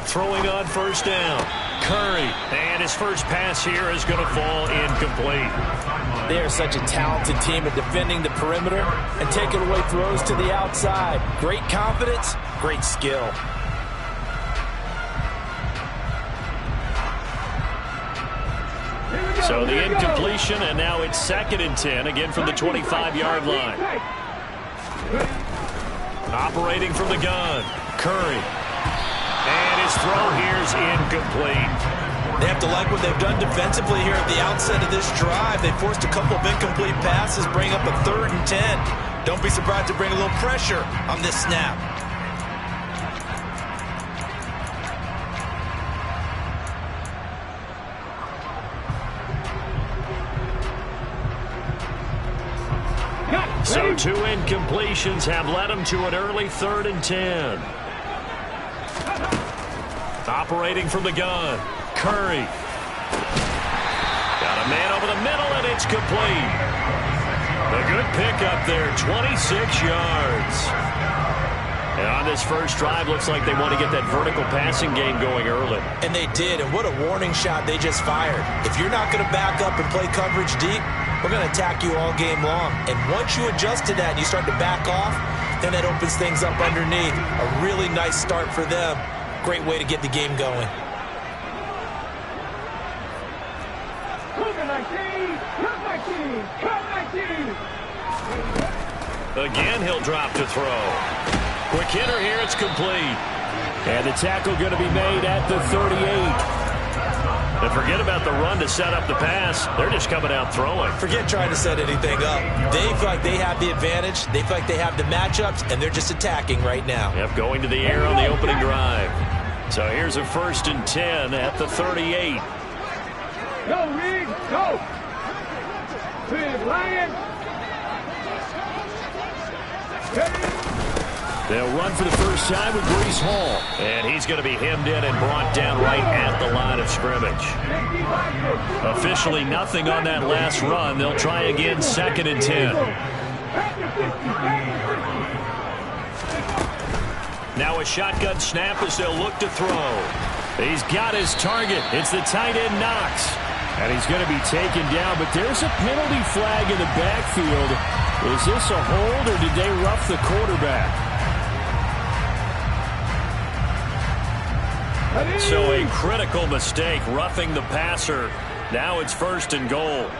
Throwing on first down. Curry. And his first pass here is going to fall incomplete. They are such a talented team at defending the perimeter and taking away throws to the outside. Great confidence, great skill. So the incompletion, and now it's 2nd and 10, again from the 25-yard line. Operating from the gun, Curry. And his throw here is incomplete. They have to like what they've done defensively here at the outset of this drive. They forced a couple of incomplete passes, bring up a 3rd and 10. Don't be surprised to bring a little pressure on this snap. So 2 incompletions have led them to an early 3rd and 10. Operating from the gun, Curry. Got a man over the middle, and it's complete. A good pickup there, 26 yards. And on this first drive, looks like they want to get that vertical passing game going early. And they did, and what a warning shot they just fired. If you're not going to back up and play coverage deep, we're going to attack you all game long. And once you adjust to that and you start to back off, then that opens things up underneath. A really nice start for them. Great way to get the game going. Again, he'll drop to throw. Quick hitter here, it's complete. And the tackle going to be made at the 38. And forget about the run to set up the pass. They're just coming out throwing. Forget trying to set anything up. They feel like they have the advantage. They feel like they have the matchups, and they're just attacking right now. Yep, going to the air on the opening drive. So here's a 1st and 10 at the 38. Go, Reed, go! Big Lion! They'll run for the first time with Breece Hall. And he's going to be hemmed in and brought down right at the line of scrimmage. Officially nothing on that last run. They'll try again, 2nd and 10. Now a shotgun snap as they'll look to throw. He's got his target. It's the tight end Knox. And he's going to be taken down, but there's a penalty flag in the backfield. Is this a hold, or did they rough the quarterback? So a critical mistake, roughing the passer. Now it's 1st and goal.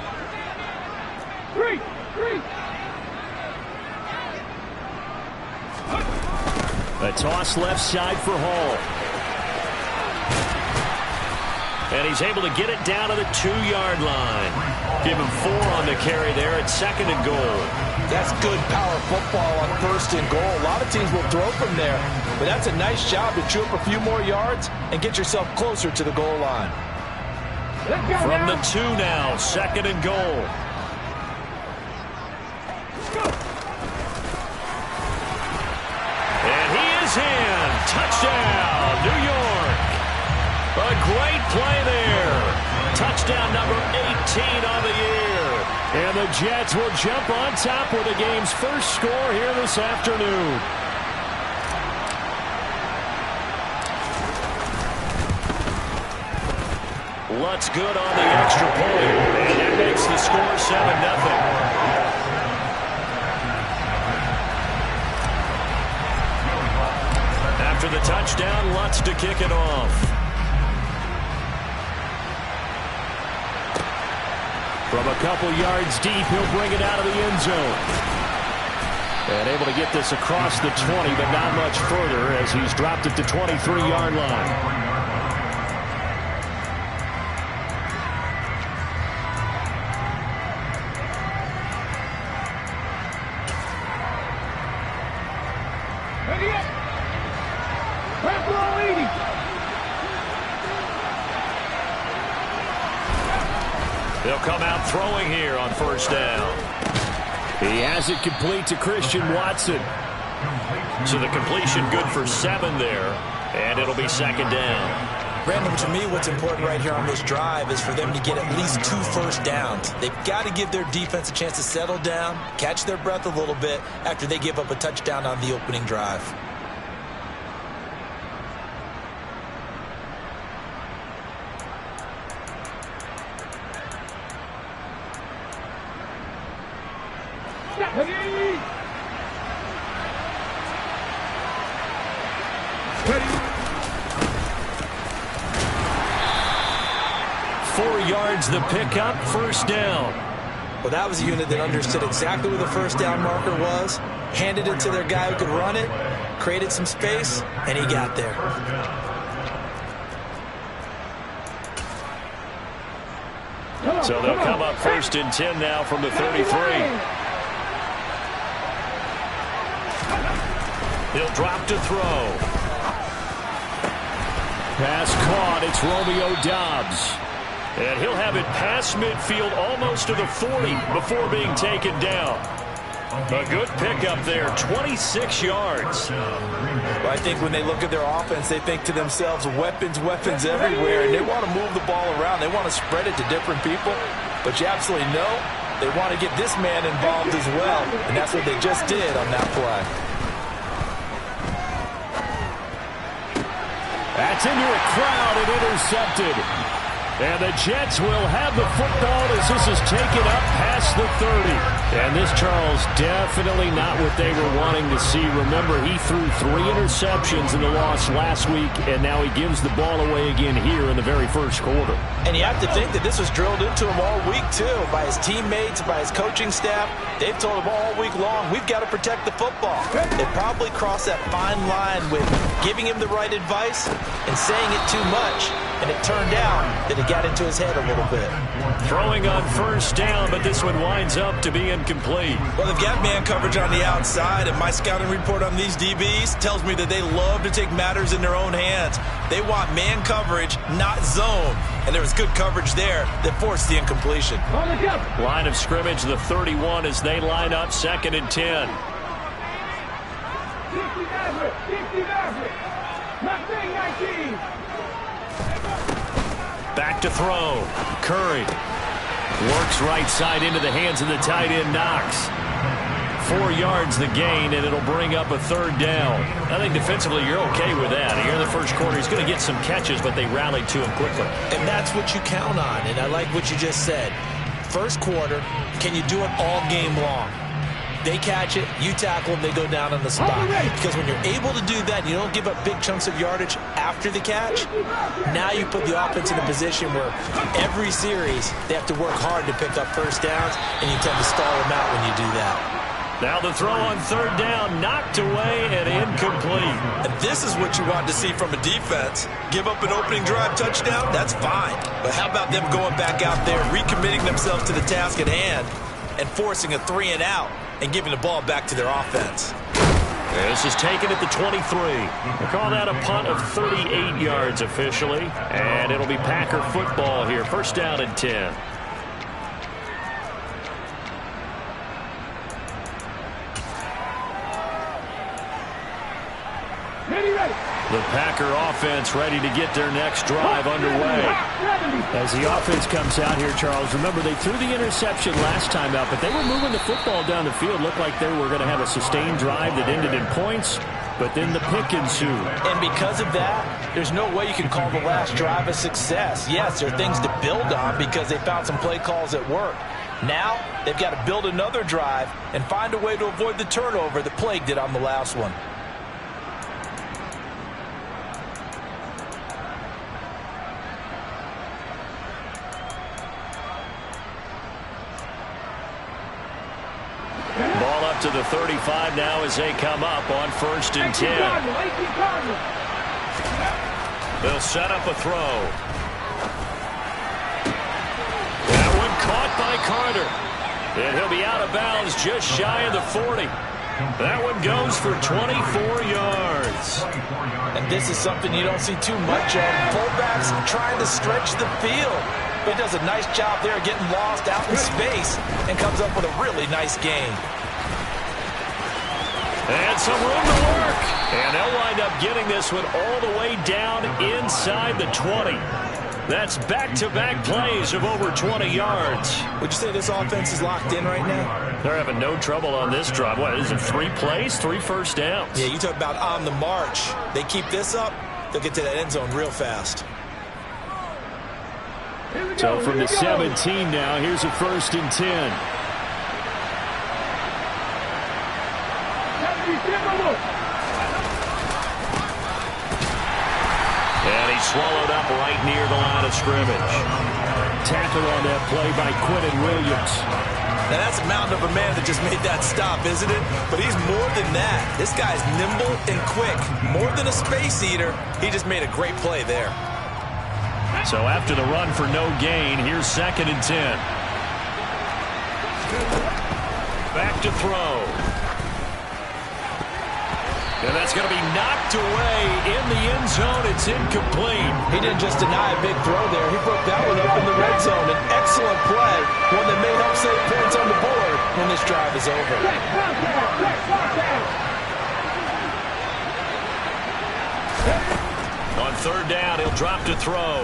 A toss left side for Hall. And he's able to get it down to the 2-yard line. Give him 4 on the carry there at 2nd and goal. That's good power football on 1st and goal. A lot of teams will throw from there, but that's a nice job to chew up a few more yards and get yourself closer to the goal line. From the 2 now, 2nd and goal. And he is in. Touchdown, New York. A great play there. Touchdown number 18 on the year. And the Jets will jump on top with the game's first score here this afternoon. Lutz good on the extra point. And that makes the score 7-0. After the touchdown, Lutz to kick it off. From a couple yards deep, he'll bring it out of the end zone. And able to get this across the 20, but not much further as he's dropped it to 23-yard line. They'll come out throwing here on 1st down. He has it complete to Christian Watson. So the completion good for 7 there, and it'll be 2nd down. Brandon, to me, what's important right here on this drive is for them to get at least 2 first downs. They've got to give their defense a chance to settle down, catch their breath a little bit after they give up a touchdown on the opening drive. Ready. 4 yards the pickup, first down. Well, that was a unit that understood exactly where the first down marker was, handed it to their guy who could run it, created some space, and he got there. So they'll come up first and 10 now from the 33. He'll drop to throw. Pass caught. It's Romeo Doubs. And he'll have it past midfield almost to the 40 before being taken down. A good pickup there, 26 yards. Well, I think when they look at their offense, they think to themselves, weapons everywhere, and they want to move the ball around. They want to spread it to different people, but you absolutely know they want to get this man involved as well, and that's what they just did on that play. That's into a crowd and intercepted. And the Jets will have the football as this is taken up past the 30. And this, Charles, definitely not what they were wanting to see. Remember, he threw 3 interceptions in the loss last week, and now he gives the ball away again here in the very first quarter. And you have to think that this was drilled into him all week, too, by his teammates, by his coaching staff. They've told him all week long, we've got to protect the football. They probably crossed that fine line with giving him the right advice and saying it too much. And it turned out that it got into his head a little bit. Throwing on first down, but this one winds up to be incomplete. Well, they've got man coverage on the outside, and my scouting report on these DBs tells me that they love to take matters in their own hands. They want man coverage, not zone. And there was good coverage there that forced the incompletion. Line of scrimmage, the 31 as they line up, 2nd and 10. Back to throw. Curry works right side into the hands of the tight end Knox. 4 yards the gain, and it'll bring up a 3rd down. I think defensively you're okay with that. Here in the first quarter, he's going to get some catches, but they rallied to him quickly. And that's what you count on, and I like what you just said. First quarter, can you do it all game long? They catch it, you tackle them, they go down on the spot. Because when you're able to do that, you don't give up big chunks of yardage after the catch. Now you put the offense in a position where every series they have to work hard to pick up first downs, and you tend to stall them out when you do that. Now the throw on 3rd down, knocked away and incomplete. And this is what you want to see from a defense. Give up an opening drive touchdown, that's fine. But how about them going back out there, recommitting themselves to the task at hand, and forcing a 3 and out, and giving the ball back to their offense. This is taken at the 23. They call that a punt of 38 yards officially. And it'll be Packer football here. 1st down and 10. The Packer offense ready to get their next drive underway. As the offense comes out here, Charles, remember they threw the interception last time out, but they were moving the football down the field. Looked like they were going to have a sustained drive that ended in points, but then the pick ensued. And because of that, there's no way you can call the last drive a success. Yes, there are things to build on because they found some play calls that work. Now, they've got to build another drive and find a way to avoid the turnover that plagued it on the last one. Ball up to the 35 now as they come up on 1st and 10. They'll set up a throw. That one caught by Carter. And he'll be out of bounds just shy of the 40. That one goes for 24 yards. And this is something you don't see too much of. Fullbacks trying to stretch the field. But he does a nice job there getting lost out in space and comes up with a really nice gain. And some room to work. And they'll wind up getting this one all the way down inside the 20. That's back-to-back plays of over 20 yards. Would you say this offense is locked in right now? They're having no trouble on this drive. What, is it 3 plays, 3 first downs? Yeah, you talk about on the march. They keep this up, they'll get to that end zone real fast. So from the 17 now, here's a 1st and 10. And he's swallowed up right near the line of scrimmage. Tackle on that play by Quentin Williams. Now that's a mountain of a man that just made that stop, isn't it? But he's more than that. This guy's nimble and quick. More than a space eater. He just made a great play there. So after the run for no gain, here's 2nd and 10. Back to throw. And that's going to be knocked away in the end zone. It's incomplete. He didn't just deny a big throw there. He broke that one up in the red zone. An excellent play. One that may help save points on the board when this drive is over. On 3rd down, he'll drop to throw.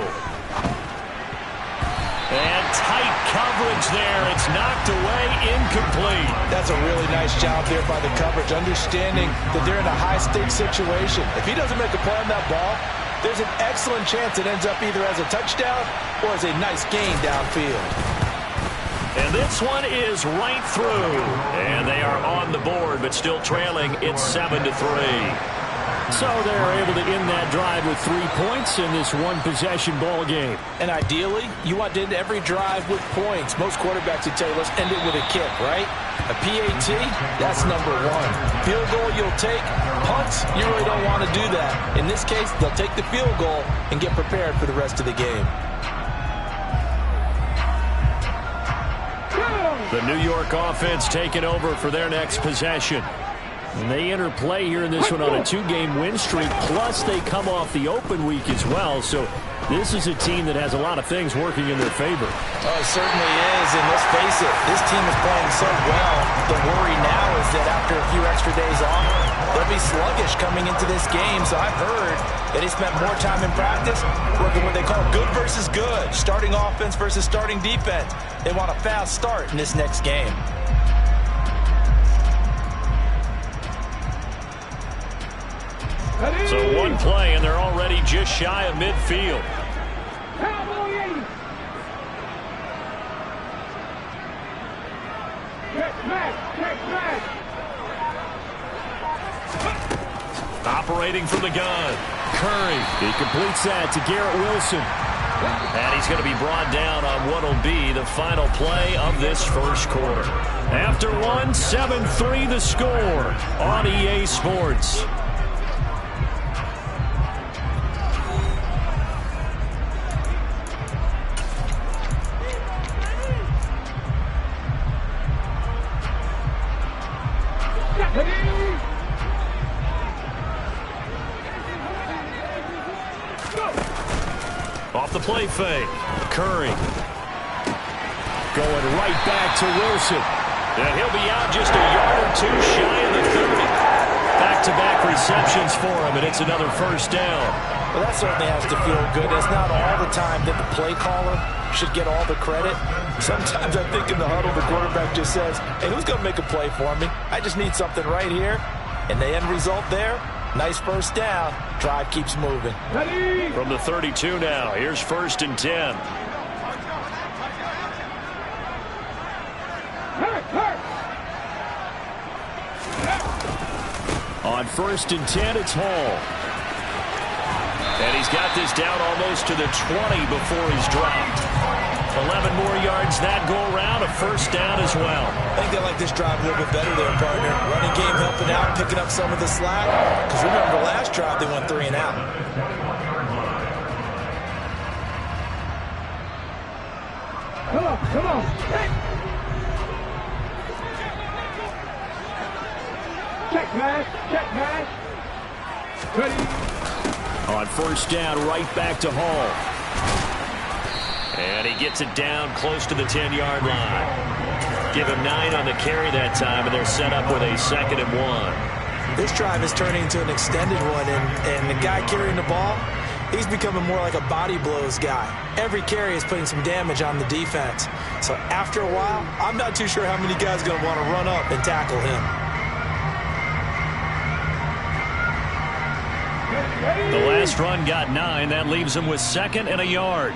And tight coverage there. It's knocked away, incomplete. That's a really nice job there by the coverage, understanding that they're in a high-stakes situation. If he doesn't make a play on that ball, there's an excellent chance it ends up either as a touchdown or as a nice gain downfield. And this one is right through. And they are on the board, but still trailing. It's 7-3. So they're able to end that drive with 3 points in this one-possession ball game. And ideally, you want to end every drive with points. Most quarterbacks would tell you, let's end it with a kick, right? A PAT, that's number 1. Field goal you'll take. Punts, you really don't want to do that. In this case, they'll take the field goal and get prepared for the rest of the game. The New York offense taking over for their next possession. And they enter play here in this one on a 2-game win streak, plus they come off the open week as well. So this is a team that has a lot of things working in their favor. Oh, it certainly is, and let's face it, this team is playing so well. The worry now is that after a few extra days off, they'll be sluggish coming into this game. So I've heard that they spent more time in practice working what they call good versus good, starting offense versus starting defense. They want a fast start in this next game. So one play, and they're already just shy of midfield. Operating from the gun. Curry. He completes that to Garrett Wilson. And he's going to be brought down on what will be the final play of this first quarter. After one, 7-3 the score on EA Sports. Off the play fake. Curry. Going right back to Wilson. And he'll be out just a yard or 2 shy of the 30. Back-to-back receptions for him, and it's another first down. Well, that certainly has to feel good. It's not all the time that the play caller should get all the credit. Sometimes I think in the huddle, the quarterback just says, hey, who's going to make a play for me? I just need something right here. And the end result there, nice first down. Drive keeps moving. From the 32 now, here's 1st and 10. On 1st and 10, it's Hall. And he's got this down almost to the 20 before he's dropped. 11 more yards that go around, a first down as well. I think they like this drive a little bit better there, partner. Running game helping out, picking up some of the slack. Because remember, the last drive they went 3 and out. Come on. Check pass. Ready. On 1st down, right back to Hall. And he gets it down close to the 10-yard line. Give him 9 on the carry that time, and they're set up with a 2nd and 1. This drive is turning into an extended one, and the guy carrying the ball, he's becoming more like a body blows guy. Every carry is putting some damage on the defense. So after a while, I'm not too sure how many guys are going to want to run up and tackle him. The last run got 9. That leaves him with 2nd and a yard.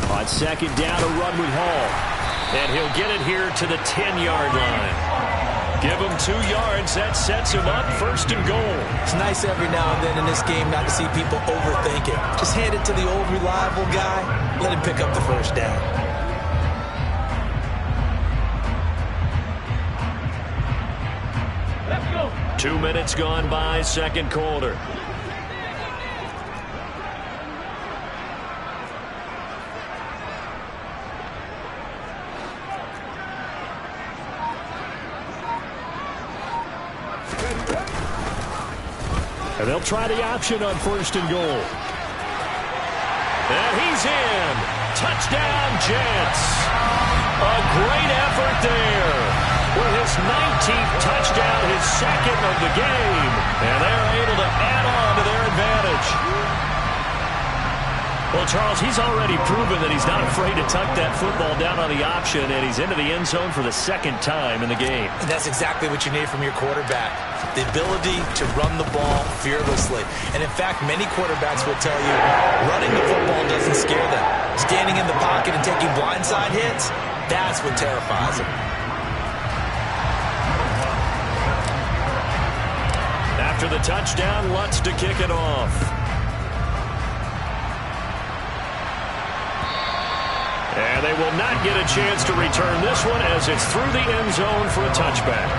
On 2nd down, a run with Hall. And he'll get it here to the 10-yard line. Give him 2 yards. That sets him up 1st and goal. It's nice every now and then in this game not to see people overthink it. Just hand it to the old reliable guy. Let him pick up the 1st down. Let's go. 2 minutes gone by, 2nd quarter. And they'll try the option on 1st and goal. And he's in. Touchdown, Jets. A great effort there. With his 19th touchdown, his 2nd of the game. And they're able to add on to their advantage. Well, Charles, he's already proven that he's not afraid to tuck that football down on the option, and he's into the end zone for the 2nd time in the game. And that's exactly what you need from your quarterback. The ability to run the ball fearlessly. And in fact, many quarterbacks will tell you running the football doesn't scare them. Standing in the pocket and taking blindside hits, that's what terrifies them. After the touchdown, Lutz to kick it off. And they will not get a chance to return this one as it's through the end zone for a touchback.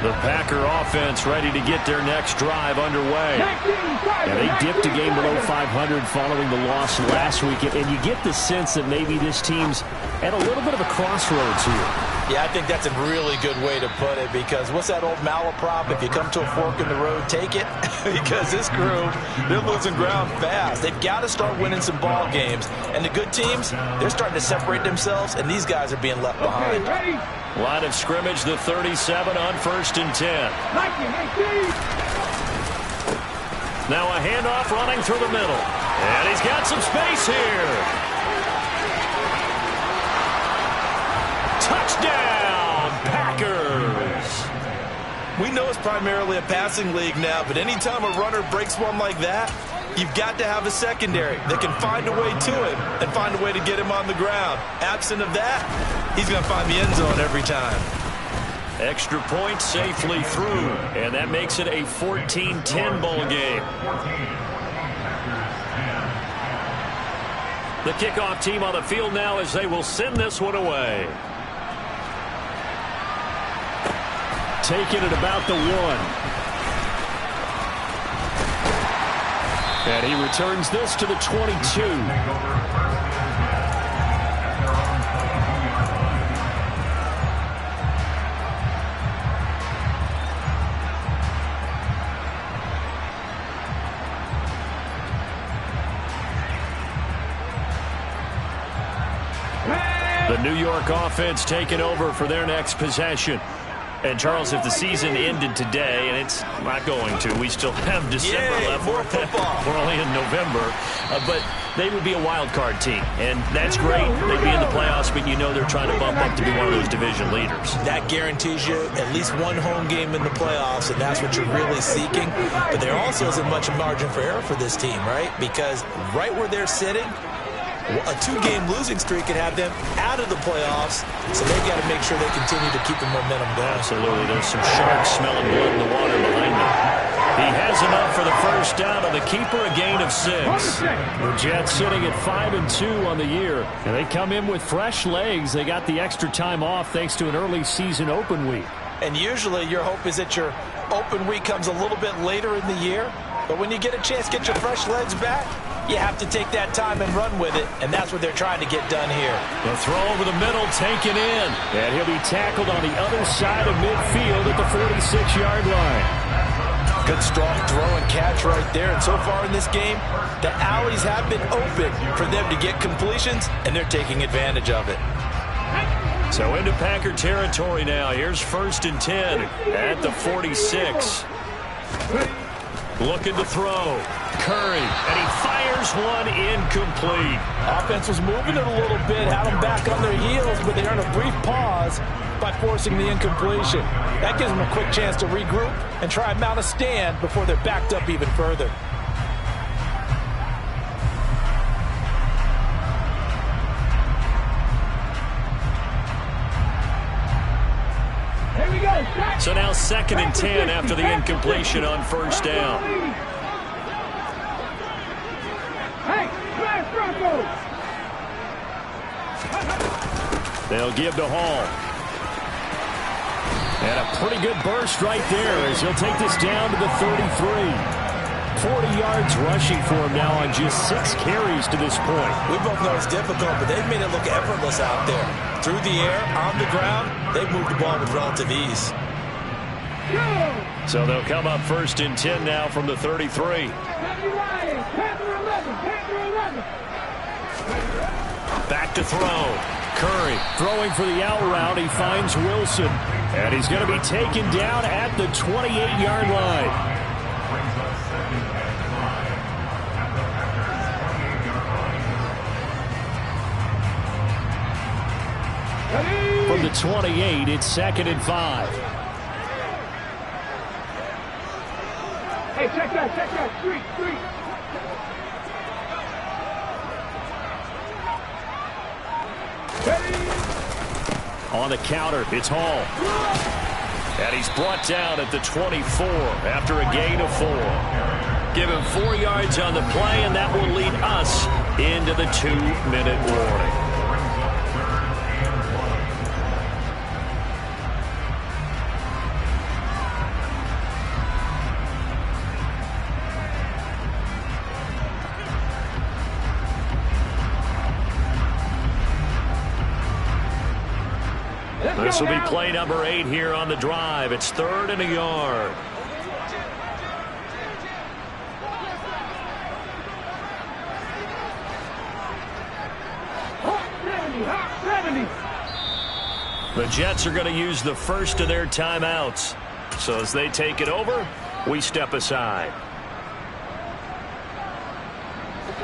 The Packer offense ready to get their next drive underway. And they dipped a game below 500 following the loss last week. And you get the sense that maybe this team's at a little bit of a crossroads here. Yeah, I think that's a really good way to put it, because what's that old malaprop? If you come to a fork in the road, take it. Because this crew, they're losing ground fast. They've got to start winning some ball games. And the good teams, they're starting to separate themselves, and these guys are being left behind. Line of scrimmage, the 37 on 1st and 10. Now a handoff running through the middle. And he's got some space here. Touchdown, Packers. We know it's primarily a passing league now, but anytime a runner breaks one like that, you've got to have a secondary that can find a way to him and find a way to get him on the ground. Absent of that, he's going to find the end zone every time. Extra point safely through, and that makes it a 14-10 ball game. The kickoff team on the field now as they will send this one away. Taking it about the 1. And he returns this to the 22. The New York offense taking over for their next possession. And, Charles, if the season ended today, and it's not going to, we still have December left. More football. We're only in November. But they would be a wild card team. And that's great. They'd be in the playoffs, but you know they're trying to bump up to be one of those division leaders. That guarantees you at least one home game in the playoffs, and that's what you're really seeking. But there also isn't much margin for error for this team, right? Because right where they're sitting, a 2-game losing streak could have them out of the playoffs, so they've got to make sure they continue to keep the momentum going. Absolutely. There's some sharks smelling blood in the water behind them. He has enough for the 1st down on the keeper, a gain of 6. The Jets sitting at 5-2 on the year, and they come in with fresh legs. They got the extra time off thanks to an early season open week. And usually your hope is that your open week comes a little bit later in the year, but when you get a chance to get your fresh legs back, You have to take that time and run with it, and that's what they're trying to get done here. The throw over the middle taken in, and he'll be tackled on the other side of midfield at the 46-yard line. Good strong throw and catch right there. And so far in this game, the alleys have been open for them to get completions, and they're taking advantage of it. So into Packer territory now. Here's 1st and 10 at the 46. Looking to throw. Curry, and he fires one incomplete. Offense was moving it a little bit, had them back on their heels, but they earned a brief pause by forcing the incompletion. That gives them a quick chance to regroup and try and mount a stand before they're backed up even further. Here we go. So now 2nd and 10 after the incompletion on 1st down. Hey, smash Bronco. They'll give to Hall. And a pretty good burst right there as he'll take this down to the 33. 40 yards rushing for him now on just 6 carries to this point. We both know it's difficult, but they've made it look effortless out there. Through the air, on the ground, they've moved the ball with relative ease. So they'll come up 1st and 10 now from the 33. Back to throw. Curry throwing for the out route. He finds Wilson. And he's going to be taken down at the 28-yard line. From the 28, it's 2nd and 5. Hey, check that, street. On the counter, it's Hall. And he's brought down at the 24 after a gain of 4. Give him 4 yards on the play, and that will lead us into the 2-minute warning. This will be play number 8 here on the drive. It's 3rd and a yard. The Jets are going to use the first of their timeouts. So as they take it over, we step aside.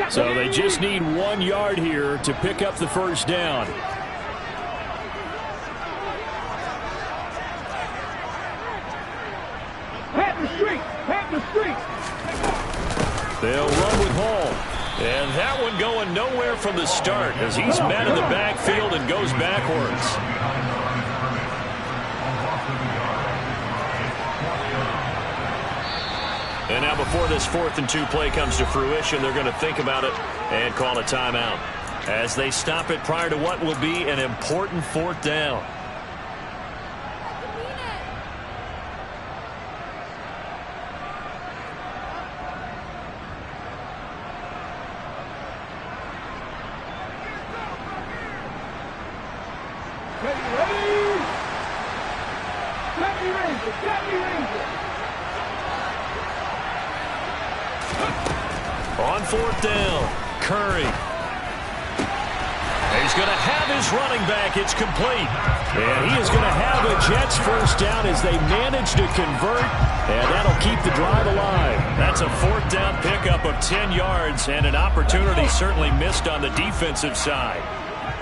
So they just need 1 yard here to pick up the 1st down. They'll run with Hall. And that one going nowhere from the start as he's met in the backfield and goes backwards. And now before this 4th and 2 play comes to fruition, they're going to think about it and call a timeout as they stop it prior to what will be an important 4th down. On 4th down, Curry. He's going to have his running back. It's complete. And he is going to have a Jets 1st down as they manage to convert. And that'll keep the drive alive. That's a 4th down pickup of 10 yards and an opportunity certainly missed on the defensive side.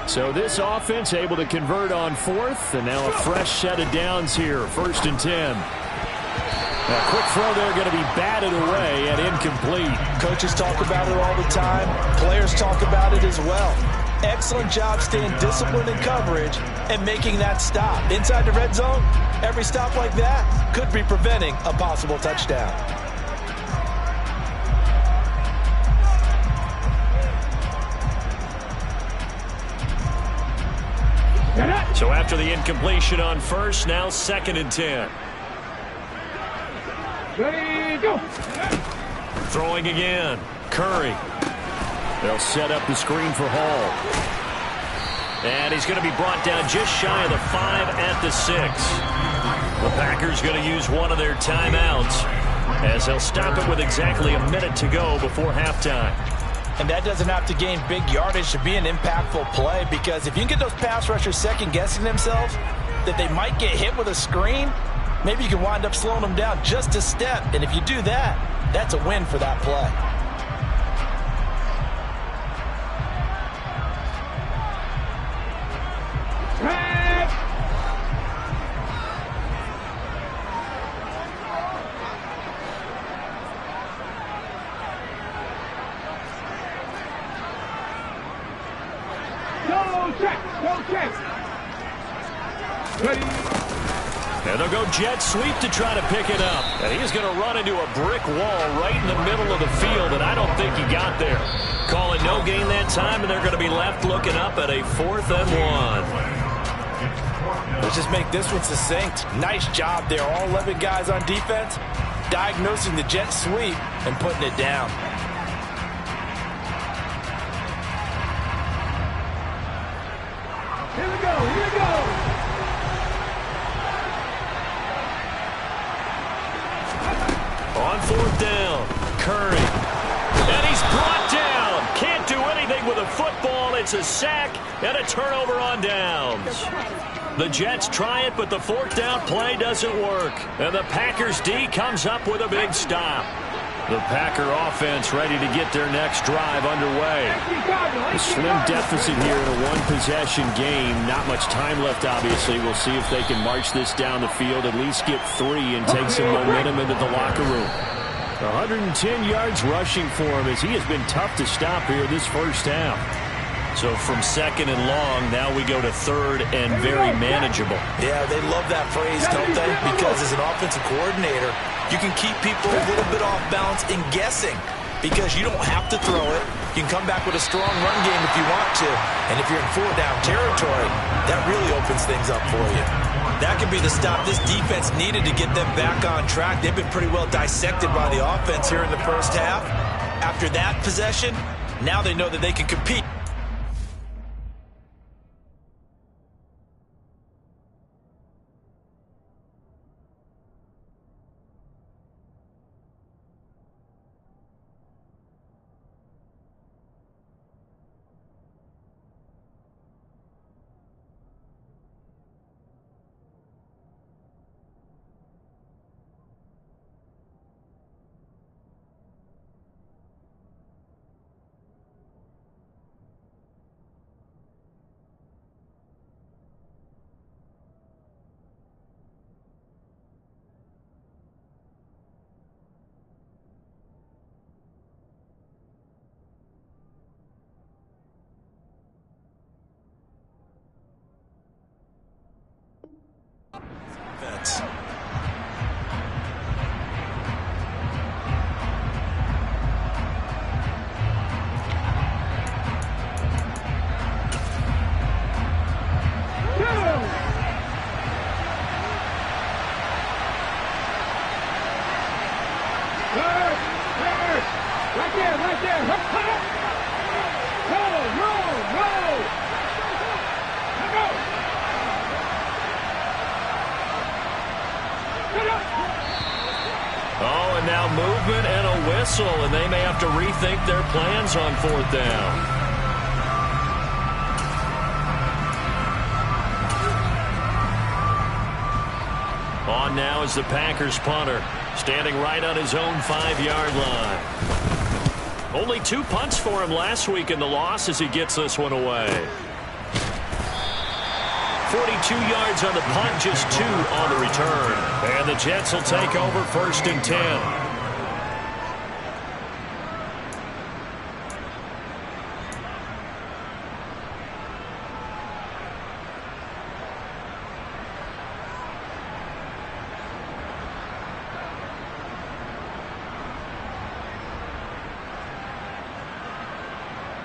So this offense able to convert on 4th, and now a fresh set of downs here, 1st and 10. A quick throw there going to be batted away and incomplete. Coaches talk about it all the time. Players talk about it as well. Excellent job staying disciplined in coverage and making that stop. Inside the red zone, every stop like that could be preventing a possible touchdown. So after the incompletion on 1st, now 2nd and 10. Ready, go. Throwing again. Curry. They'll set up the screen for Hall. And he's going to be brought down just shy of the 5 at the 6. The Packers going to use one of their timeouts as they'll stop it with exactly a minute to go before halftime. And that doesn't have to gain big yardage to be an impactful play, because if you can get those pass rushers second-guessing themselves that they might get hit with a screen, maybe you can wind up slowing them down just a step. And if you do that, that's a win for that play. And they'll go jet sweep to try to pick it up. And he's going to run into a brick wall right in the middle of the field, and I don't think he got there. Call it no gain that time, and they're going to be left looking up at a 4th and 1. Let's just make this one succinct. Nice job there. All 11 guys on defense diagnosing the jet sweep and putting it down. Here we go, here we go. On 4th down, Curry. And he's brought down. Can't do anything with a football. It's a sack and a turnover on downs. The Jets try it, but the 4th down play doesn't work. And the Packers D comes up with a big stop. The Packer offense ready to get their next drive underway. A slim deficit here in a one-possession game. Not much time left, obviously. We'll see if they can march this down the field, at least get 3 and take some momentum into the locker room. 110 yards rushing for him, as he has been tough to stop here this first half. So from 2nd and long, now we go to 3rd and very manageable. Yeah, they love that phrase, don't they? Because as an offensive coordinator, you can keep people a little bit off balance in guessing, because you don't have to throw it. You can come back with a strong run game if you want to. And if you're in 4-down territory, that really opens things up for you. That could be the stop this defense needed to get them back on track. They've been pretty well dissected by the offense here in the first half. After that possession, now they know that they can compete. Defense. Right there, right there. Roll, roll, roll. Go. Oh, and now movement and a whistle, and they may have to rethink their plans on 4th down. On now is the Packers punter, standing right on his own 5-yard line. Only 2 punts for him last week in the loss as he gets this one away. 42 yards on the punt, just 2 on the return. And the Jets will take over 1st and 10.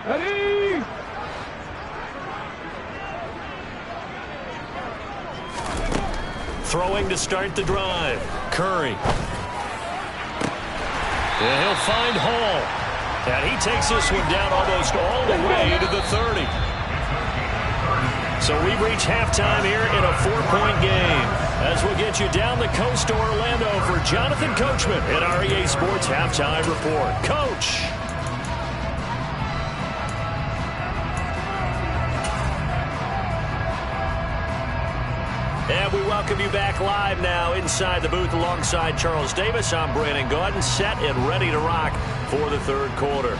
Ready? Throwing to start the drive. Curry. And he'll find Hall. And he takes this one down almost all the way to the 30. So we reach halftime here in a 4-point game. As we'll get you down the coast to Orlando for Jonathan Coachman at our EA Sports Halftime Report. Coach. And we welcome you back live now inside the booth alongside Charles Davis. I'm Brandon Gaudin, set and ready to rock for the third quarter.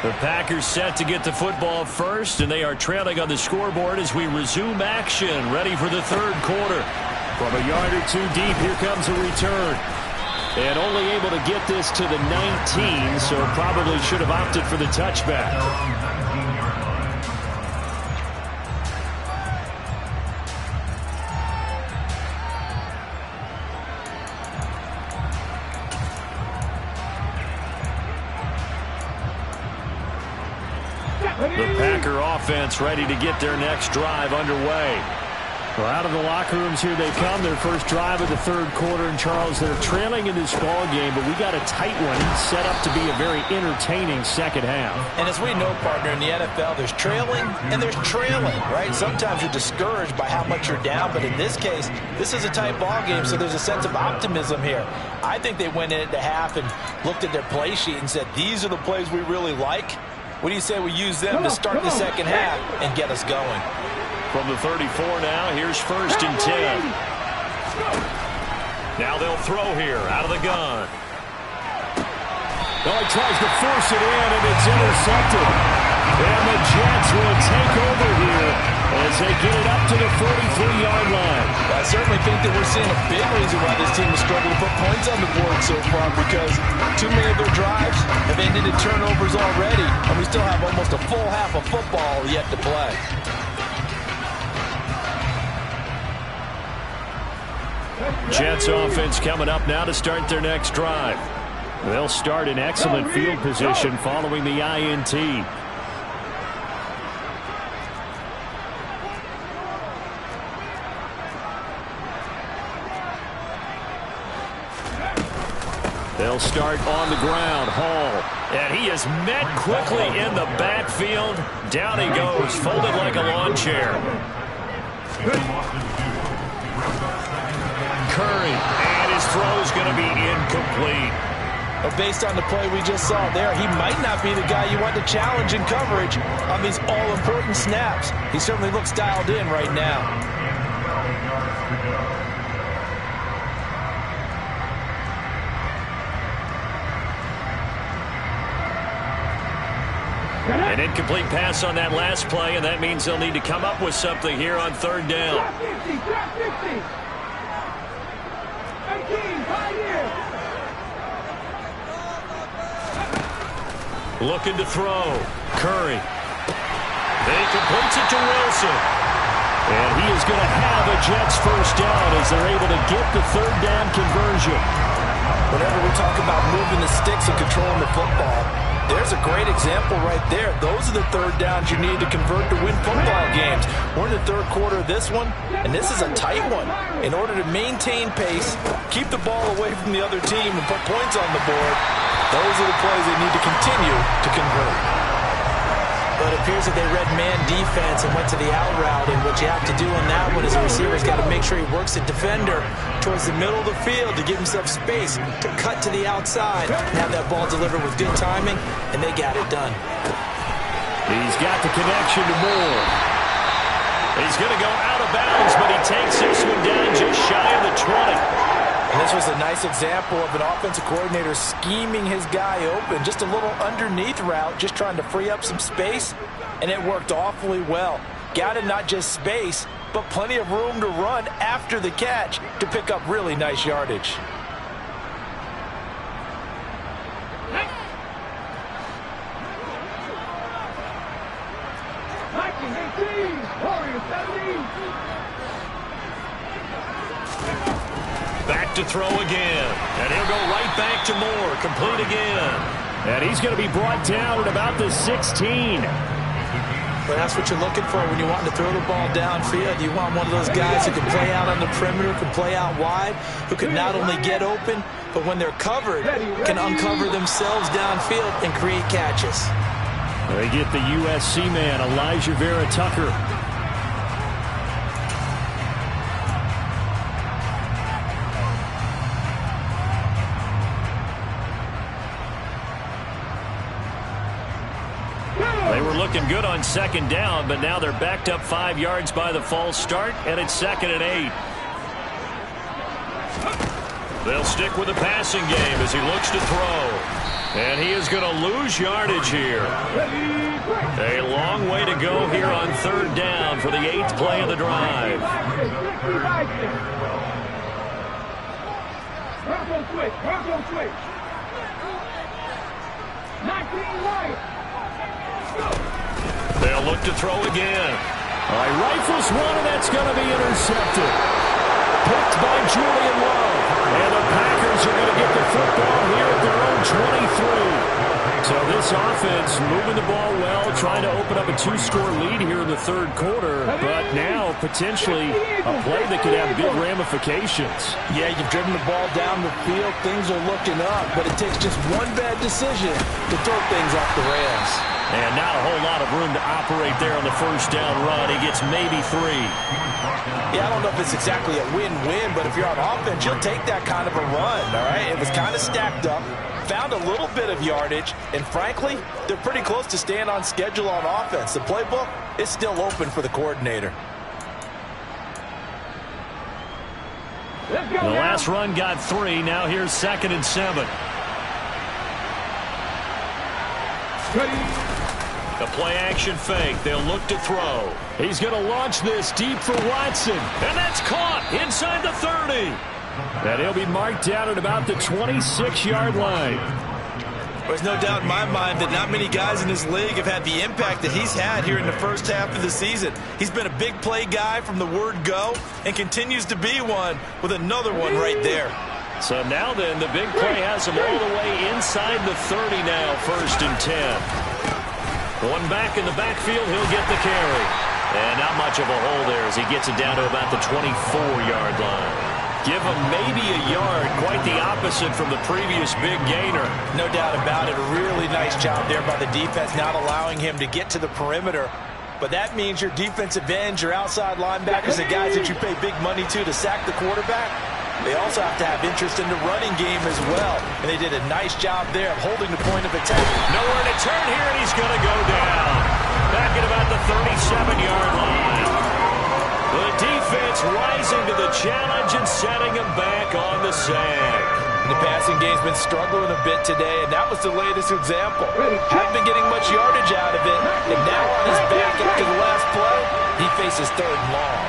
The Packers set to get the football first, and they are trailing on the scoreboard as we resume action, ready for the third quarter. From a yard or two deep, here comes a return. And only able to get this to the 19, so probably should have opted for the touchback. The Packer offense ready to get their next drive underway. Well, out of the locker rooms here they come. Their first drive of the third quarter. And, Charles, they're trailing in this ball game, but we got a tight one set up to be a very entertaining second half. And as we know, partner, in the NFL, there's trailing and there's trailing, right? Sometimes you're discouraged by how much you're down, but in this case, this is a tight ball game, so there's a sense of optimism here. I think they went into half and looked at their play sheet and said, these are the plays we really like. What do you say we use them to start the second half and get us going? From the 34 now, here's 1st and 10. Now they'll throw here out of the gun. Oh, he tries to force it in, and it's intercepted. And the Jets will take over here as they get it up to the 43-yard line. I certainly think that we're seeing a big reason why this team is struggling to put points on the board so far, because too many of their drives have ended in turnovers already, and we still have almost a full half of football yet to play. Jets offense coming up now to start their next drive. They'll start in excellent field position following the INT. They'll start on the ground. Hall. And he is met quickly in the backfield. Down he goes, folded like a lawn chair. Curry. And his throw's going to be incomplete. But based on the play we just saw there, he might not be the guy you want to challenge in coverage on these all-important snaps. He certainly looks dialed in right now. An incomplete pass on that last play, and that means they'll need to come up with something here on third down. Looking to throw. Curry. He completes it to Wilson. And he is going to have a Jets first down as they're able to get the third down conversion. Whenever we talk about moving the sticks and controlling the football, there's a great example right there. Those are the third downs you need to convert to win football games. We're in the third quarter of this one, and this is a tight one. In order to maintain pace, keep the ball away from the other team, and put points on the board, those are the plays they need to continue to convert. But it appears that they read man defense and went to the out route, and what you have to do on that one is the receiver's got to make sure he works the defender towards the middle of the field to give himself space to cut to the outside and have that ball delivered with good timing, and they got it done. He's got the connection to Moore. He's going to go out of bounds, but he takes this one down just shy of the 20. And this was a nice example of an offensive coordinator scheming his guy open. Just a little underneath route, just trying to free up some space, and it worked awfully well. Got him not just space, but plenty of room to run after the catch to pick up really nice yardage. Back to throw again. And he'll go right back to Moore. Complete again. And he's going to be brought down at about the 16. But that's what you're looking for when you want to throw the ball downfield. You want one of those guys who can play out on the perimeter, can play out wide, who can not only get open, but when they're covered, can uncover themselves downfield and create catches. They get the USC man, Elijah Vera Tucker. They were looking good on second down, but now they're backed up 5 yards by the false start, and it's 2nd and 8. They'll stick with the passing game as he looks to throw. And he is going to lose yardage here. A long way to go here on 3rd down for the 8th play of the drive. Bronco switch. 19 right. They'll look to throw again. All right, rifles one, and that's going to be intercepted. Picked by Julian Love. And the Packers are going to get the football here at their own 23. So this offense moving the ball well, trying to open up a 2-score lead here in the 3rd quarter. But now potentially a play that could have big ramifications. Yeah, you've driven the ball down the field. Things are looking up, but it takes just one bad decision to throw things off the rails. And not a whole lot of room to operate there on the 1st down run. He gets maybe 3. Yeah, I don't know if it's exactly a win-win, but if you're on offense, you'll take that kind of a run, all right? It was kind of stacked up, found a little bit of yardage, and frankly, they're pretty close to staying on schedule on offense. The playbook is still open for the coordinator. The last run got 3. Now here's 2nd and 7. The play-action fake. They'll look to throw. He's going to launch this deep for Watson. And that's caught inside the 30. And he'll be marked down at about the 26-yard line. There's no doubt in my mind that not many guys in this league have had the impact that he's had here in the first half of the season. He's been a big play guy from the word go and continues to be one with another one right there. So now then, the big play has him all the way inside the 30 now, 1st and 10. One back in the backfield, he'll get the carry. And not much of a hole there as he gets it down to about the 24-yard line. Give him maybe a yard, quite the opposite from the previous big gainer. No doubt about it. A really nice job there by the defense, not allowing him to get to the perimeter. But that means your defensive ends, your outside linebackers, the guys that you pay big money to sack the quarterback, they also have to have interest in the running game as well. And they did a nice job there of holding the point of attack. Nowhere to turn here, and he's going to go down. Back at about the 37-yard line. The defense rising to the challenge and setting him back on the sack. And the passing game's been struggling a bit today, and that was the latest example. Hadn't been getting much yardage out of it, and now on his back after the last play, he faces 3rd and long.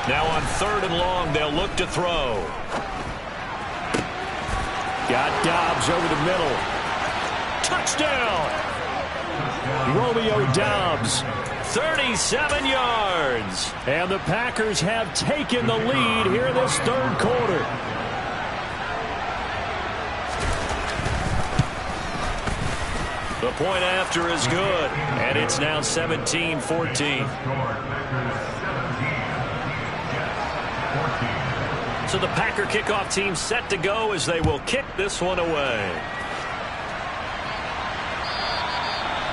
Now on 3rd and long, they'll look to throw. Got Dobbs over the middle. Touchdown! Romeo Dobbs, 37 yards. And the Packers have taken the lead here this 3rd quarter. The point after is good, and it's now 17-14. So the Packer kickoff team set to go as they will kick this one away.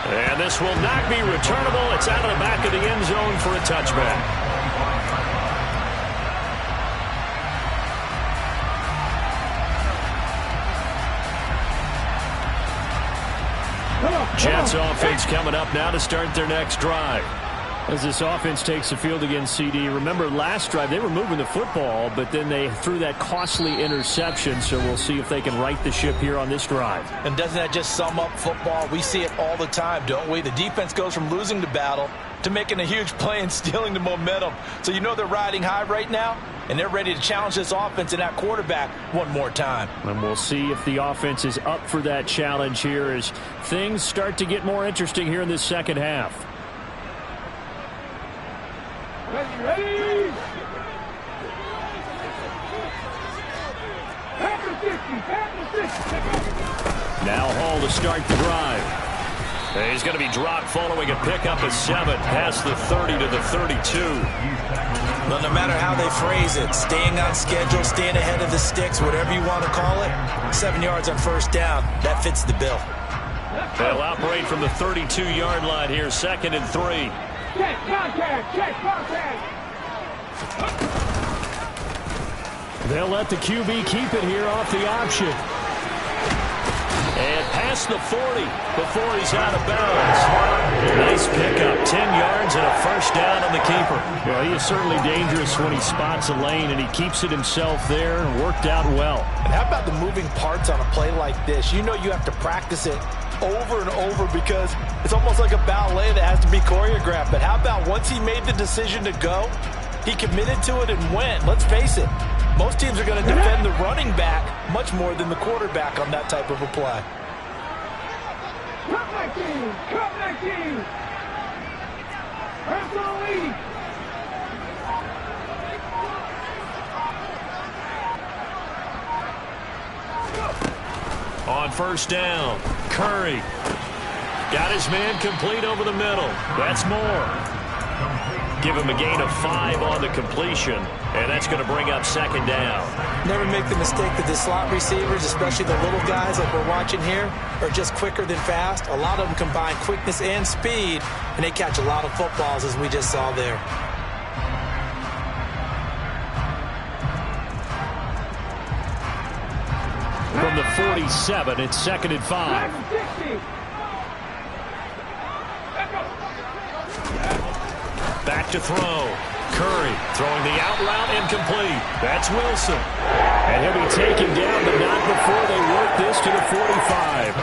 And this will not be returnable. It's out of the back of the end zone for a touchback. Jets offense coming up now to start their next drive. As this offense takes the field against CD, remember last drive they were moving the football, but then they threw that costly interception, so we'll see if they can right the ship here on this drive. And doesn't that just sum up football? We see it all the time, don't we? The defense goes from losing the battle to making a huge play and stealing the momentum. So you know they're riding high right now, and they're ready to challenge this offense and that quarterback one more time. And we'll see if the offense is up for that challenge here as things start to get more interesting here in this second half. Ready? Packer 50, Packer 50. Now Hall to start the drive. He's going to be dropped following a pickup of 7 past the 30 to the 32. Well, no matter how they phrase it, staying on schedule, staying ahead of the sticks, whatever you want to call it, 7 yards on first down, that fits the bill. They'll operate from the 32-yard line here, 2nd and 3. Check contact. Check contact. They'll let the QB keep it here off the option. And past the 40 before he's out of bounds. Nice pickup, 10 yards and a first down on the keeper. Well, he is certainly dangerous when he spots a lane, and he keeps it himself there and worked out well. And how about the moving parts on a play like this? You know you have to practice it over and over because it's almost like a ballet that has to be choreographed. But how about once he made the decision to go, he committed to it and went. Let's face it, most teams are going to defend the running back much more than the quarterback on that type of a play. Come back in. Come back in. Personal lead. On first down, Curry got his man complete over the middle. That's more. Give him a gain of 5 on the completion, and that's going to bring up 2nd down. Never make the mistake that the slot receivers, especially the little guys like we're watching here, are just quicker than fast. A lot of them combine quickness and speed, and they catch a lot of footballs, as we just saw there. From the 47, it's 2nd and 5. 60. Back to throw. Curry throwing the out route incomplete. That's Wilson. And he'll be taken down, but not before they work this to the 45.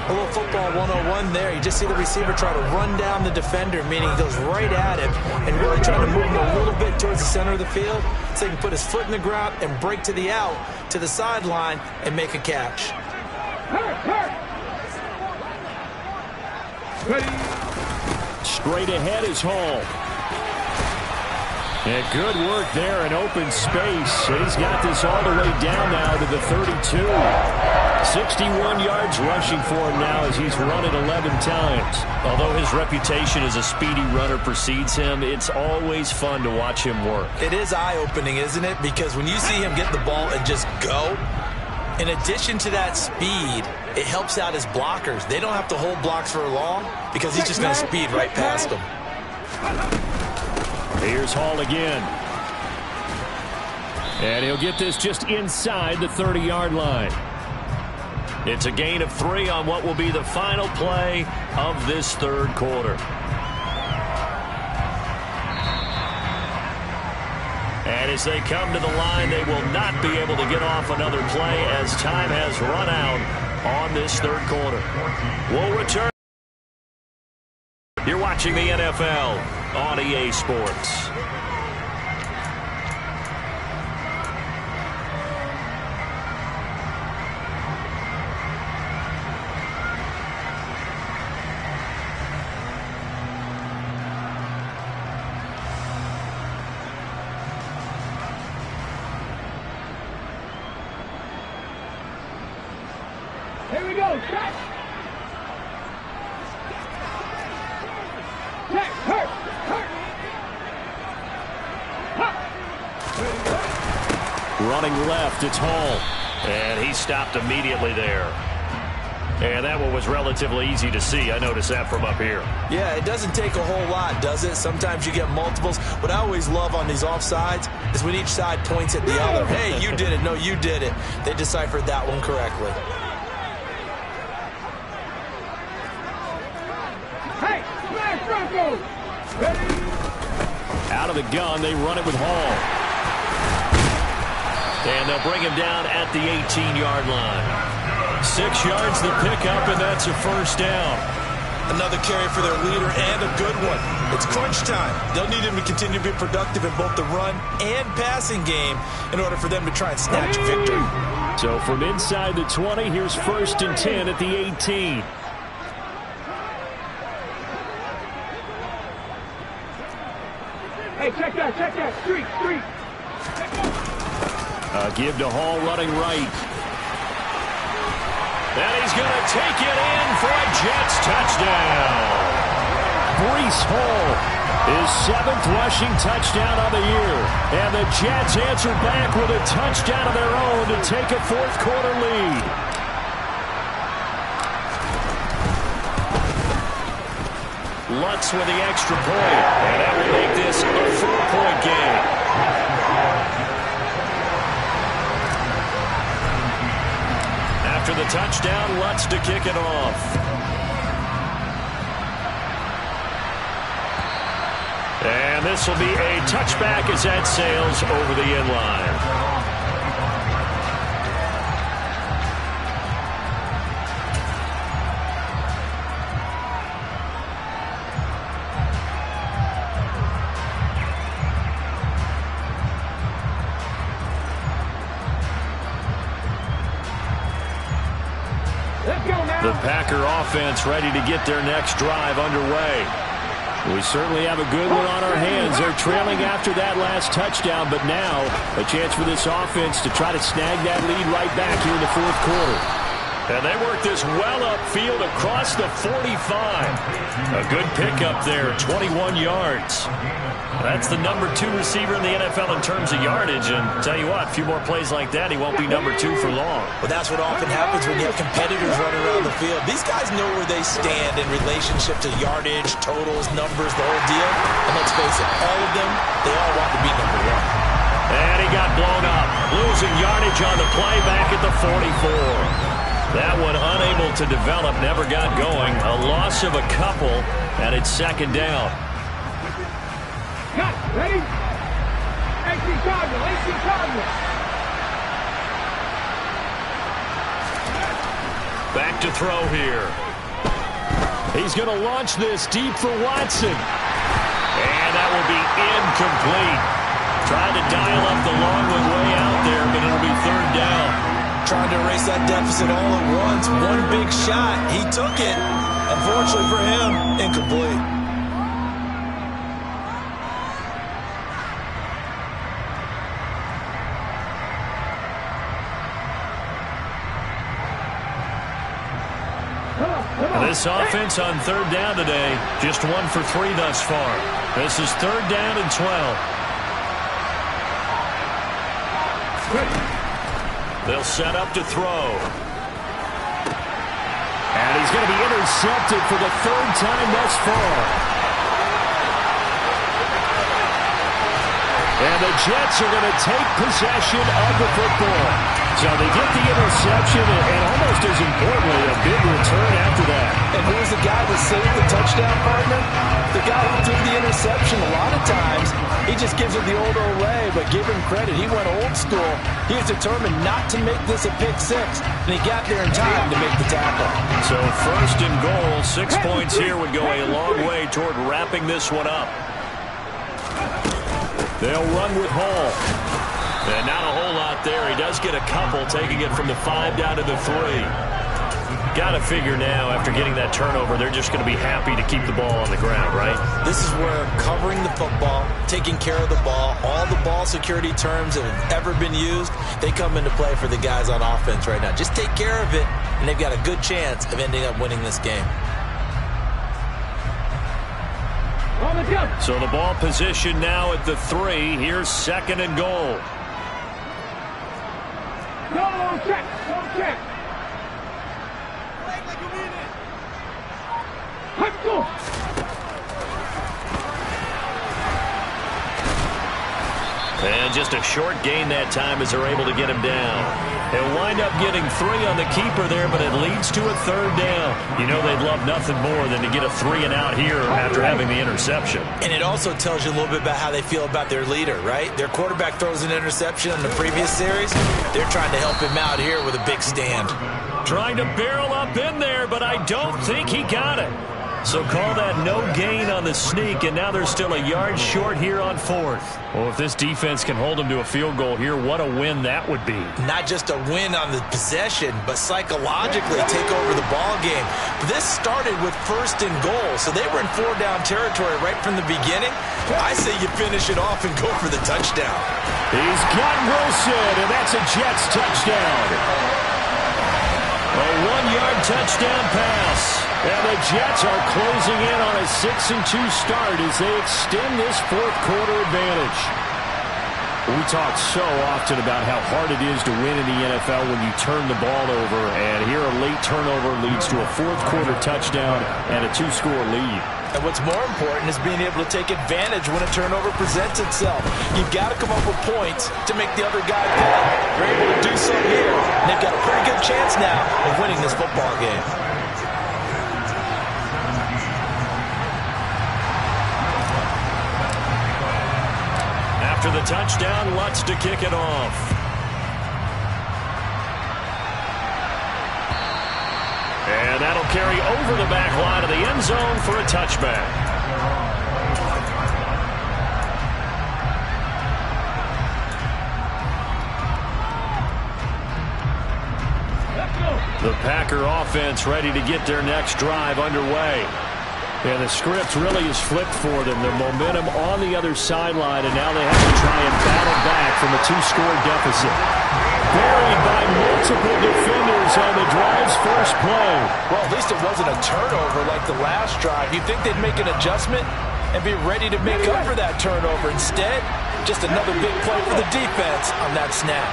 A little football 101 there. You just see the receiver try to run down the defender, meaning he goes right at him and really trying to move him a little bit towards the center of the field so he can put his foot in the ground and break to the out, to the sideline, and make a catch. Straight ahead is Hall. And good work there in open space. He's got this all the way down now to the 32. 61 yards rushing for him now as he's run it 11 times. Although his reputation as a speedy runner precedes him, it's always fun to watch him work. It is eye-opening, isn't it? Because when you see him get the ball and just go, in addition to that speed, it helps out his blockers. They don't have to hold blocks for long because he's just going to speed right past them. Here's Hall again. And he'll get this just inside the 30-yard line. It's a gain of 3 on what will be the final play of this third quarter. And as they come to the line, they will not be able to get off another play as time has run out on this third quarter. We'll return. You're watching the NFL on EA Sports. Here we go. Check. Check. Hurt. Running left, it's Hall. And he stopped immediately there. And that one was relatively easy to see. I noticed that from up here. Yeah, it doesn't take a whole lot, does it? Sometimes you get multiples. What I always love on these offsides is when each side points at the other. Hey, you did it. No, you did it. They deciphered that one correctly. Hey, smash Bronco. Ready? Out of the gun, they run it with Hall. And they'll bring him down at the 18-yard line. 6 yards the pickup, and that's a first down. Another carry for their leader and a good one. It's crunch time. They'll need him to continue to be productive in both the run and passing game in order for them to try and snatch a victory. So from inside the 20, here's 1st and 10 at the 18. Hey, check that. Street. Give to Hall running right. And he's going to take it in for a Jets touchdown. Breece Hall, his 7th rushing touchdown of the year. And the Jets answer back with a touchdown of their own to take a fourth-quarter lead. Lutz with the extra point. And that will make this a 4-point game. After the touchdown, Lutz to kick it off. And this will be a touchback as that sails over the end line. The Packer offense ready to get their next drive underway. We certainly have a good one on our hands. They're trailing after that last touchdown, but now a chance for this offense to try to snag that lead right back here in the fourth quarter. And they work this well upfield across the 45. A good pickup there, 21 yards. That's the number 2 receiver in the NFL in terms of yardage. And tell you what, a few more plays like that, he won't be number 2 for long. Well, that's what often happens when you have competitors running around the field. These guys know where they stand in relationship to yardage, totals, numbers, the whole deal. And let's face it, all of them, they all want to be number 1. And he got blown up, losing yardage on the play back at the 44. That one unable to develop, never got going. A loss of a couple, and it's second down. Cut, ready? AC Cardinal, AC Cardinal. Back to throw here. He's going to launch this deep for Watson. And that will be incomplete. Trying to dial up the long one way out there, but it'll be third down. Trying to erase that deficit all at once. One big shot. He took it. Unfortunately for him, incomplete. This offense on third down today, just 1 for 3 thus far. This is third down and 12. They'll set up to throw. And he's going to be intercepted for the 3rd time thus far. And the Jets are going to take possession of the football. So they get the interception, and almost as importantly, a big return after that. And who's the guy that saved the touchdown, partner? The guy who threw the interception. A lot of times, he just gives it the old Olay, but give him credit. He went old school. He was determined not to make this a pick 6, and he got there in time to make the tackle. So first and goal, 6 points here would go a long way toward wrapping this one up. They'll run with Hall. And not a whole lot there. He does get a couple, taking it from the 5 down to the 3. Got to figure now, after getting that turnover, they're just going to be happy to keep the ball on the ground, right? This is where covering the football, taking care of the ball, all the ball security terms that have ever been used, they come into play for the guys on offense right now. Just take care of it, and they've got a good chance of ending up winning this game. So the ball position now at the 3. Here's second and goal. Go check, go check. Let's go. And just a short gain that time as they're able to get him down. They'll wind up getting 3 on the keeper there, but it leads to a third down. You know they'd love nothing more than to get a 3 and out here after having the interception. And it also tells you a little bit about how they feel about their leader, right? Their quarterback throws an interception in the previous series. They're trying to help him out here with a big stand. Trying to barrel up in there, but I don't think he got it. So call that no gain on the sneak, and now they're still a yard short here on 4th. Well, if this defense can hold them to a field goal here, what a win that would be. Not just a win on the possession, but psychologically take over the ball game. This started with 1st and goal, so they were in 4-down territory right from the beginning. I say you finish it off and go for the touchdown. He's got Wilson, and that's a Jets touchdown. A 1-yard touchdown pass. And the Jets are closing in on a 6-2 start as they extend this fourth quarter advantage. We talk so often about how hard it is to win in the NFL when you turn the ball over. And here a late turnover leads to a fourth quarter touchdown and a 2-score lead. And what's more important is being able to take advantage when a turnover presents itself. You've got to come up with points to make the other guy pay. They're able to do so here. And they've got a pretty good chance now of winning this football game. After the touchdown, Lutz to kick it off. And that'll carry over the back line of the end zone for a touchback. The Packer offense ready to get their next drive underway. And the script really is flipped for them. The momentum on the other sideline, and now they have to try and battle back from a 2-score deficit. Buried by multiple defenders on the drive's first play. Well, at least it wasn't a turnover like the last drive. You'd think they'd make an adjustment and be ready to make up for that turnover. Instead, just another big play for the defense on that snap.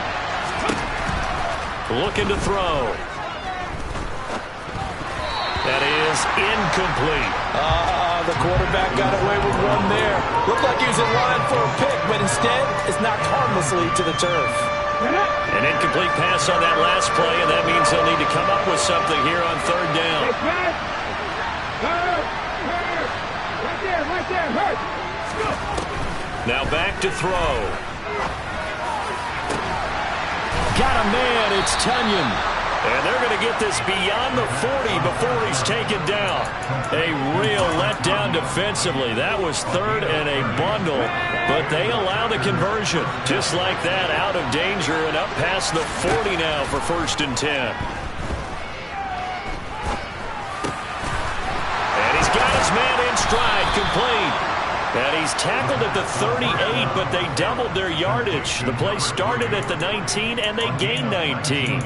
Looking to throw. That is incomplete. The quarterback got away with one there. Looked like he was in line for a pick, but instead it's knocked harmlessly to the turf. An incomplete pass on that last play, and that means they'll need to come up with something here on third down. Right there, hurt. Now back to throw. Got a man, it's Tunyon. And they're going to get this beyond the 40 before he's taken down. A real letdown defensively. That was third and a bundle, but they allow the conversion. Just like that, out of danger and up past the 40 now for 1st and 10. And he's got his man in stride, complete. And he's tackled at the 38, but they doubled their yardage. The play started at the 19, and they gained 19.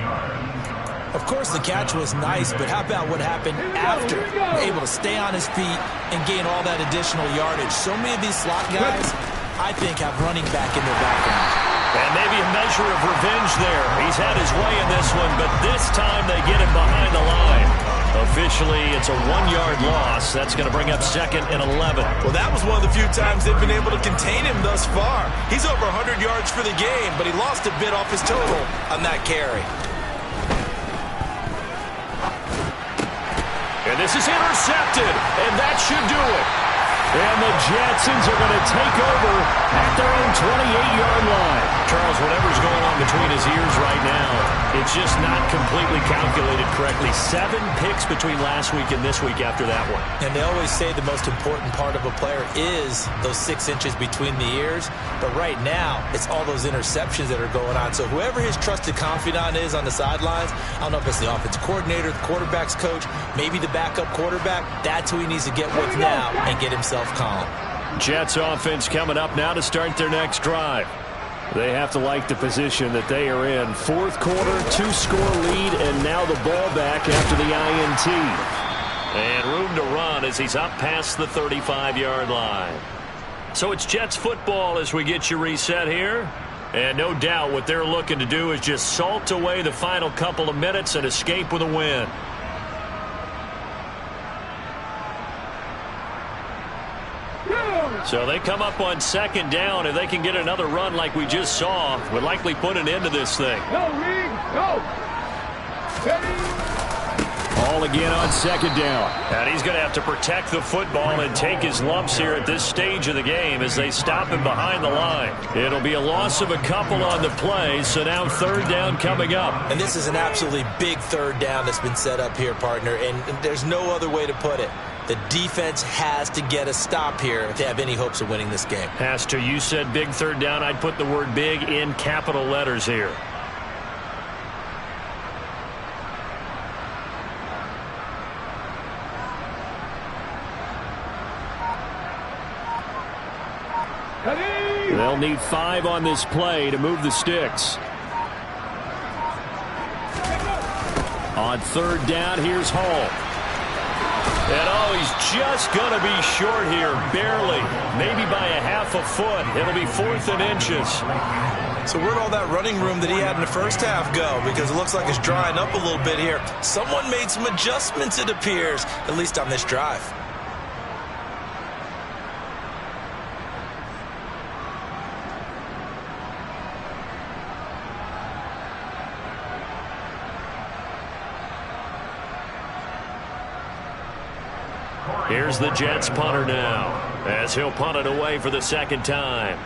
Of course, the catch was nice, but how about what happened after? Able to stay on his feet and gain all that additional yardage. So many of these slot guys, I think, have running back in their background. And maybe a measure of revenge there. He's had his way in this one, but this time they get him behind the line. Officially, it's a 1-yard loss. That's going to bring up 2nd and 11. Well, that was one of the few times they've been able to contain him thus far. He's over 100 yards for the game, but he lost a bit off his total on that carry. And this is intercepted, and that should do it. And the Jetsons are going to take over at their own 28-yard line. Charles, whatever's going on between his ears right now, it's just not completely calculated correctly. 7 picks between last week and this week after that one. And they always say the most important part of a player is those 6 inches between the ears. But right now, it's all those interceptions that are going on. So whoever his trusted confidant is on the sidelines, I don't know if it's the offensive coordinator, the quarterback's coach, maybe the backup quarterback, that's who he needs to get with now and get himself calm. Jets offense coming up now to start their next drive. They have to like the position that they are in. Fourth quarter, 2-score lead, and now the ball back after the INT. And room to run as he's up past the 35-yard line. So it's Jets football as we get you reset here. And no doubt what they're looking to do is just salt away the final couple of minutes and escape with a win. So they come up on 2nd down. If they can get another run like we just saw, would likely put an end to this thing. Go, Reed, go. All again on 2nd down. And he's going to have to protect the football and take his lumps here at this stage of the game as they stop him behind the line. It'll be a loss of a couple on the play, so now 3rd down coming up. And this is an absolutely big 3rd down that's been set up here, partner, and there's no other way to put it. The defense has to get a stop here to have any hopes of winning this game. Has to. You said big 3rd down. I'd put the word big in capital letters here. They'll need 5 on this play to move the sticks. On third down, here's Hall. And oh, he's just going to be short here, barely. Maybe by a half a foot. It'll be 4th and inches. So where'd all that running room that he had in the first half go? Because it looks like it's drying up a little bit here. Someone made some adjustments, it appears, at least on this drive. Here's the Jets punter now, as he'll punt it away for the second time.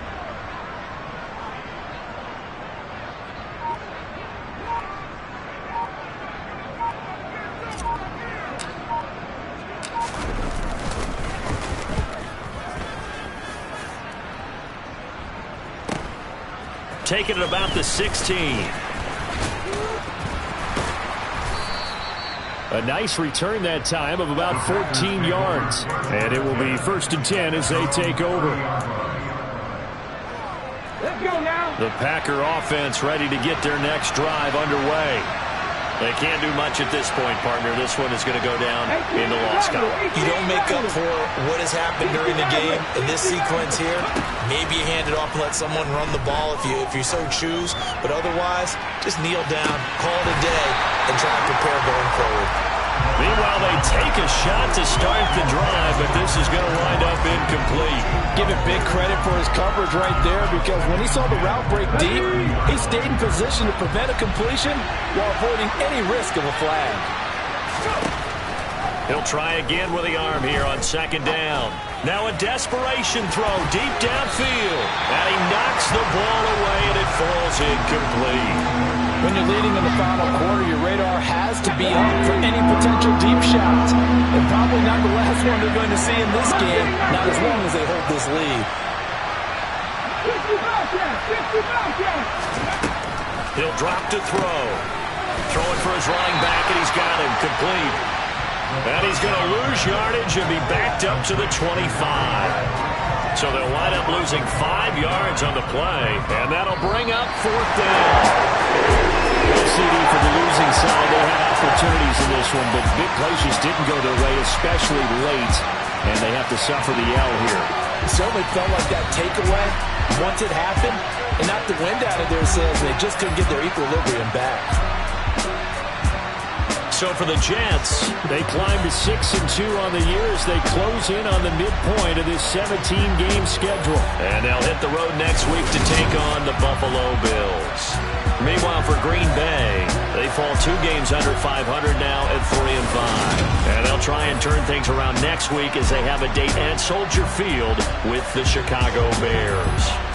Taking it about the 16. A nice return that time of about 14 yards. And it will be 1st and 10 as they take over. Let's go now. The Packer offense ready to get their next drive underway. They can't do much at this point, partner. This one is going to go down in the loss column. You don't make up for what has happened during the game in this sequence here. Maybe you hand it off and let someone run the ball if you so choose. But otherwise, just kneel down, call it a day, and try to prepare going forward. Meanwhile, they take a shot to start the drive, but this is going to wind up incomplete. Give it big credit for his coverage right there, because when he saw the route break deep, he stayed in position to prevent a completion while avoiding any risk of a flag. He'll try again with the arm here on 2nd down. Now a desperation throw deep downfield. And he knocks the ball away, and it falls incomplete. When you're leading in the final quarter, your radar has to be up for any potential deep shots. And probably not the last one they're going to see in this game, not as long as they hold this lead. He'll drop to throw. Throwing for his running back, and he's got him complete. And he's going to lose yardage and be backed up to the 25. So they'll wind up losing 5 yards on the play, and that'll bring up 4th down. CD for the losing side. They had opportunities in this one, but big plays just didn't go their way, especially late, and they have to suffer the L here. It certainly felt like that takeaway, once it happened, and knocked the wind out of their sails. They just couldn't get their equilibrium back. So for the Jets, they climb to 6-2 on the year as they close in on the midpoint of this 17-game schedule. And they'll hit the road next week to take on the Buffalo Bills. Meanwhile, for Green Bay, they fall 2 games under 500 now at 3-5. And they'll try and turn things around next week as they have a date at Soldier Field with the Chicago Bears.